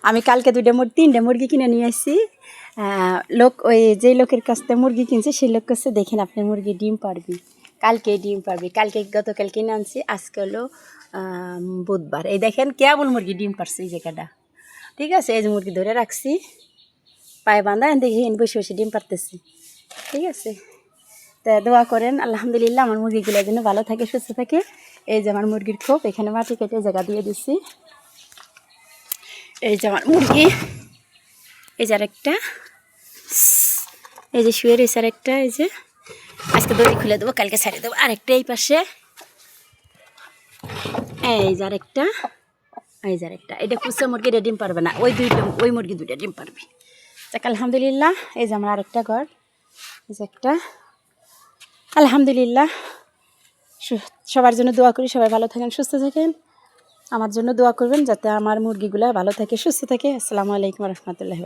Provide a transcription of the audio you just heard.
আমি কালকে তিনটে মুরগি কিনে নিয়ে আসছি। লোক ওই যে লোকের কাছ থেকে মুরগি কিনছে সেই লোক কাছে দেখেন আপনি মুরগি ডিম পারবি, কালকে ডিম পারবি। গতকাল কিনে আনছি, আজকে হলো বুধবার। এই দেখেন কেবল মুরগি ডিম পারছে এই জায়গাটা। ঠিক আছে, এই যে মুরগি ধরে রাখছি পায়ে বাঁধা, দেখি বসে বসে ডিম পারতেছি। ঠিক আছে, তা দোয়া করেন আলহামদুলিল্লাহ আমার মুরগিগুলো যেন ভালো থাকে, সুস্থ থাকে। এই যে আমার মুরগির খোপ, এখানে মাটি কেটে জায়গা দিয়ে দিচ্ছি। এই যে আমার মুরগি, এই যে আরেকটা, এই যে শুয়ে রয়েছে আরেকটা। এই যে আজকে দড়ি খুলে দেবো, কালকে ছাড়িয়ে দেবো। আরেকটা এই পাশে, এই যে আরেকটা, এই যে আরেকটা। এটা কুচা মুরগি ডিম পারবে না, ওই মুরগি দুইটা ডিম পারবে। যাক আলহামদুলিল্লাহ। এই যে আমার আরেকটা ঘর, এই যে একটা। আলহামদুলিল্লাহ, সবার জন্য দোয়া করি, সবাই ভালো থাকেন, সুস্থ থাকেন। আমার জন্য দোয়া করবেন যাতে আমার মুরগিগুলো ভালো থাকে, সুস্থ থাকে। আসসালামু আলাইকুম রহমতুল্লাহ।